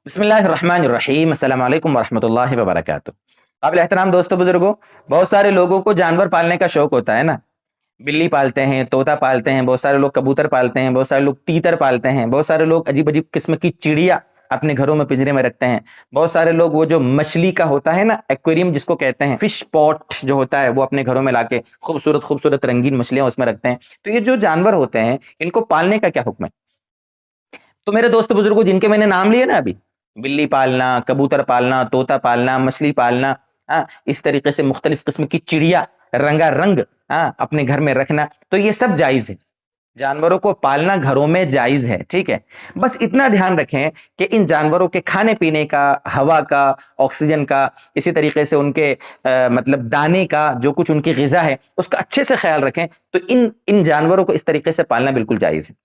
बिस्मिल्लाहिर्रहमानिर्रहीम। अस्सलाम वालेकुम वरहमतुल्लाहि वबरकातुह। काबिल एहतराम दोस्तों बुजुर्गों, बहुत सारे लोगों को जानवर पालने का शौक होता है ना। बिल्ली पालते हैं, तोता पालते हैं, बहुत सारे लोग कबूतर पालते हैं, बहुत सारे लोग तीतर पालते हैं, बहुत सारे लोग अजीब अजीब किस्म की चिड़िया अपने घरों में पिंजरे में रखते हैं। बहुत सारे लोग वो जो मछली का होता है ना, एक्वेरियम जिसको कहते हैं, फिश पॉट जो होता है, वो अपने घरों में लाके खूबसूरत खूबसूरत रंगीन मछलियां उसमें रखते हैं। तो ये जो जानवर होते हैं, इनको पालने का क्या हुक्म है? तो मेरे दोस्त बुजुर्गों, जिनके मैंने नाम लिए ना अभी, बिल्ली पालना, कबूतर पालना, तोता पालना, मछली पालना, इस तरीके से मुख्तलिफ किस्म की चिड़िया रंगारंग अपने घर में रखना, तो ये सब जायज है। जानवरों को पालना घरों में जायज है, ठीक है। बस इतना ध्यान रखें कि इन जानवरों के खाने पीने का, हवा का, ऑक्सीजन का, इसी तरीके से उनके मतलब दाने का, जो कुछ उनकी ग़िज़ा है उसका अच्छे से ख्याल रखें। तो इन इन जानवरों को इस तरीके से पालना बिल्कुल जायज है,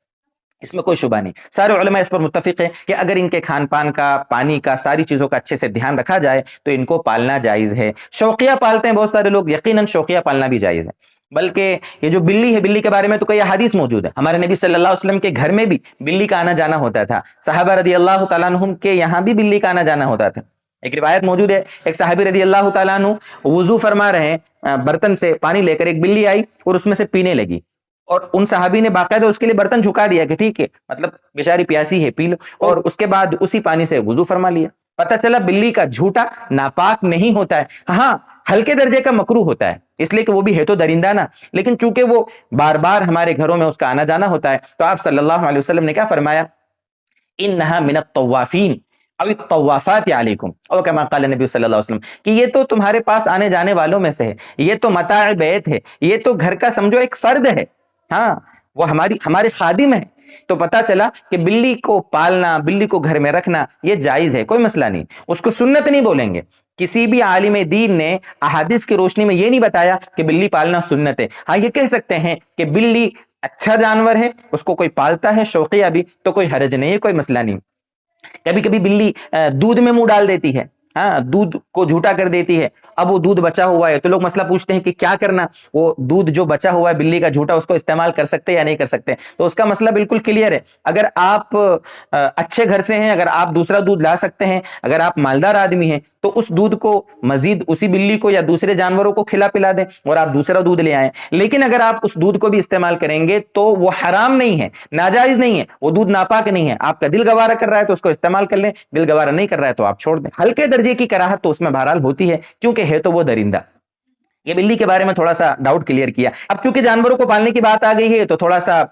इसमें कोई शुबा नहीं। सारे उलमा इस पर मुत्तफिक है कि अगर इनके खान पान का, पानी का, सारी चीजों का अच्छे से ध्यान रखा जाए तो इनको पालना जायज है। शौकिया पालते हैं बहुत सारे लोग, यकीनन शौकिया पालना भी जायज है। बल्कि ये जो बिल्ली है, बिल्ली के बारे में तो कई हदीस मौजूद है। हमारे नबी सल्लल्लाहु अलैहि वसल्लम के घर में भी बिल्ली का आना जाना होता था। सहाबा रदी अल्लाह तआला अन्हुम के यहाँ भी बिल्ली का आना जाना होता था। एक रिवायत मौजूद है, एक साहबी रदी अल्लाह तआला अन्हु वुजू फरमा रहे हैं, बर्तन से पानी लेकर एक बिल्ली आई और उसमें से पीने लगी, और उन सहाबी ने बाकायदा उसके लिए बर्तन झुका दिया कि ठीक है, मतलब बेचारी प्यासी है, पी लो, और उसके बाद उसी पानी से वुजू फरमा लिया। पता चला बिल्ली का झूठा नापाक नहीं होता है, हाँ हल्के दर्जे का मकरूह होता है, इसलिए कि वो भी है तो दरिंदा ना, लेकिन चूंकि वो बार बार हमारे घरों में उसका आना जाना होता है, तो आप सल्लल्लाहु अलैहि वसल्लम ने क्या फरमाया, इन्नहा मिनत तव्वाफीन अव तव्वाफात अलैकुम, और कमा क़ाल नबी सल्लल्लाहु अलैहि वसल्लम, कि ये तो तुम्हारे पास आने जाने वालों में से है, ये तो मताए बैत है, ये तो घर का समझो एक फर्द है, हाँ वो हमारे खादिम है। तो पता चला कि बिल्ली को पालना, बिल्ली को घर में रखना ये जायज है, कोई मसला नहीं, उसको सुन्नत नहीं बोलेंगे। किसी भी आलिम दीन ने अहादीस की रोशनी में ये नहीं बताया कि बिल्ली पालना सुन्नत है। हाँ ये कह सकते हैं कि बिल्ली अच्छा जानवर है, उसको कोई पालता है शौकिया भी, तो कोई हरज नहीं है, कोई मसला नहीं। कभी कभी बिल्ली दूध में मुंह डाल देती है, हाँ दूध को झूठा कर देती है। अब वो दूध बचा हुआ है तो लोग मसला पूछते हैं कि क्या करना, वो दूध जो बचा हुआ है बिल्ली का झूठा, उसको इस्तेमाल कर सकते हैं या नहीं कर सकते। तो उसका मसला बिल्कुल क्लियर है। अगर आप अच्छे घर से हैं, अगर आप दूसरा दूध ला सकते हैं, अगर आप मालदार आदमी हैं, तो उस दूध को मजीद उसी बिल्ली को या दूसरे जानवरों को खिला पिला दें और आप दूसरा दूध ले आए। लेकिन अगर आप उस दूध को भी इस्तेमाल करेंगे तो वो हराम नहीं है, नाजायज नहीं है, वो दूध नापाक नहीं है। आपका दिल गवारा कर रहा है तो उसको इस्तेमाल कर लें, दिल गवारा नहीं कर रहा है तो आप छोड़ दें। हल्के दर्जे की कराहत तो उसमें बहरहाल होती है, क्योंकि है तो वो दरिंदा। ये बिल्ली के बारे में थोड़ा सा डाउट क्लियर किया। अब चूंकि जानवरों को पालने की बात आ गई है तो थोड़ा सा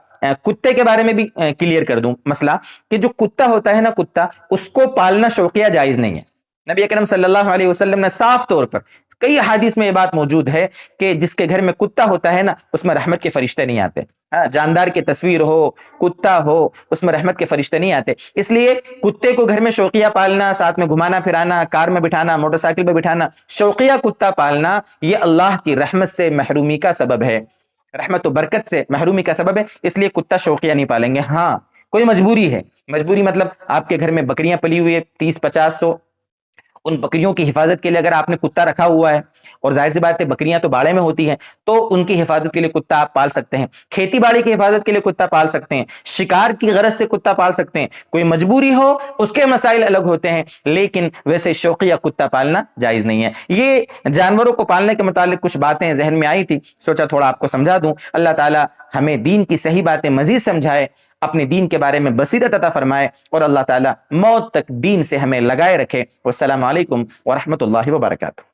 कुत्ते के बारे में भी क्लियर कर दूं मसला, कि जो कुत्ता होता है ना, कुत्ता, उसको पालना शौकिया जायज नहीं है। नबी अकरम सल्लल्लाहु अलैहि वसल्लम ने साफ तौर पर कई हदीस में ये बात मौजूद है कि जिसके घर में कुत्ता होता है ना, उसमें रहमत के फरिश्ते नहीं आते। हाँ, जानदार की तस्वीर हो, कुत्ता हो, उसमें रहमत के फरिश्ते नहीं आते। इसलिए कुत्ते को घर में शौकिया पालना, साथ में घुमाना फिराना, कार में बिठाना, मोटरसाइकिल पे बिठाना, शौकिया कुत्ता पालना, ये अल्लाह की रहमत से महरूमी का सबब है, रहमत व बरकत से महरूमी का सबब है। इसलिए कुत्ता शौकिया नहीं पालेंगे। हाँ कोई मजबूरी है, मजबूरी मतलब आपके घर में बकरियां पली हुई है 30-50-100, उन बकरियों की हिफाजत के लिए अगर आपने कुत्ता रखा हुआ है, और जाहिर सी बात है बकरियां तो बाड़े में होती हैं, तो उनकी हिफाजत के लिए कुत्ता आप पाल सकते हैं, खेती बाड़ी की हिफाजत के लिए कुत्ता पाल सकते हैं, शिकार की गरज से कुत्ता पाल सकते हैं। कोई मजबूरी हो उसके मसाइल अलग होते हैं, लेकिन वैसे शौकिया कुत्ता पालना जायज नहीं है। ये जानवरों को पालने के मुतालिक कुछ बातें जहन में आई थी, सोचा थोड़ा आपको समझा दूं। अल्लाह ताला हमें दीन की सही बातें मजीद समझाए, अपने दीन के बारे में बसीरत अता फरमाए, और अल्लाह ताला मौत तक दीन से हमें लगाए रखे। वस्सलामु अलैकुम व रहमतुल्लाहि व बरकातुहू।